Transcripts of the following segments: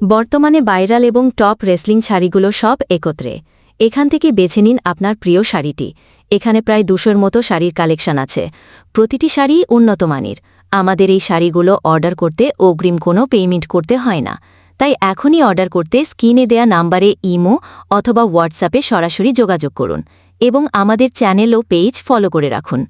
বর্তমানে ভাইরাল এবং top wrestling শাড়িগুলো সব একত্রে। এখান থেকে বেছে নিন আপনার প্রিয় শাড়িটি। এখানে প্রায় 200-র মতো শাড়ির কালেকশন আছে। প্রতিটি শাড়ি উন্নত মানের। আমাদের এই শাড়িগুলো অর্ডার করতে অগ্রিম কোনো পেমেন্ট করতে হয় না। তাই এখনই অর্ডার করতে স্ক্রিনে দেয়া নাম্বারে ইমো অথবা হোয়াটসঅ্যাপে সরাসরি যোগাযোগ করুন এবং আমাদের চ্যানেল ও পেজ ফলো করে রাখুন।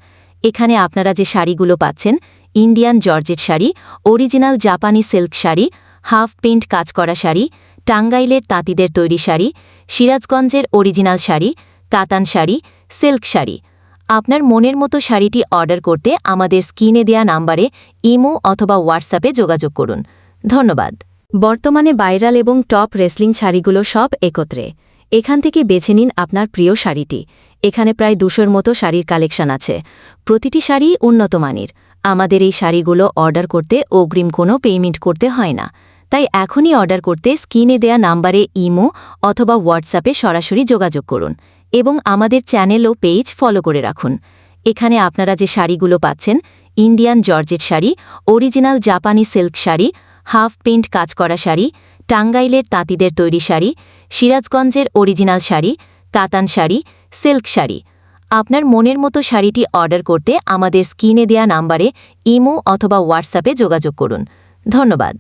এখানে আপনারা যে শাড়িগুলো পাচ্ছেন, ইন্ডিয়ান জর্জেট শাড়ি, অরিজিনাল জাপানি সিল্ক শাড়ি, হাফ পেইন্ট কাজ করা শাড়ি, টাঙ্গাইলের তাঁতিদের তৈরি শাড়ি, সিরাজগঞ্জের অরিজিনাল শাড়ি, কাতান শাড়ি, সিল্ক শাড়ি। আপনার মনের মতো শাড়িটি অর্ডার করতে আমাদের স্ক্রিনে দেয়া নাম্বারে ইমো অথবা হোয়াটসঅ্যাপে যোগাযোগ করুন। ধন্যবাদ। বর্তমানে ভাইরাল এবং টপ রেসলিং শাড়িগুলো সব একত্রে। এখান থেকে বেছে নিন আপনার প্রিয় শাড়িটি। এখানে প্রায় 200-র মতো শাড়ির কালেকশন আছে। প্রতিটি শাড়ি উন্নত মানের। আমাদের এই শাড়িগুলো অর্ডার করতে অগ্রিম কোনো পেমেন্ট করতে হয় না। তাই এখনই অর্ডার করতে স্ক্রিনে দেয়া নাম্বারে ইমো অথবা হোয়াটসঅ্যাপে সরাসরি যোগাযোগ করুন এবং আমাদের চ্যানেল ও পেজ ফলো করে রাখুন। এখানে আপনারা যে শাড়িগুলো পাচ্ছেন, ইন্ডিয়ান জর্জেট শাড়ি, অরিজিনাল জাপানি সিল্ক শাড়ি, হাফ পেইন্ট কাজ করা শাড়ি, টাঙ্গাইলের তাঁতিদের তৈরি শাড়ি, সিরাজগঞ্জের অরিজিনাল শাড়ি, কাতান শাড়ি, সিল্ক শাড়ি। আপনার মনের মতো শাড়িটি অর্ডার করতে আমাদের স্ক্রিনে দেয়া নাম্বারে ইমো অথবা হোয়াটসঅ্যাপে যোগাযোগ করুন। ধন্যবাদ।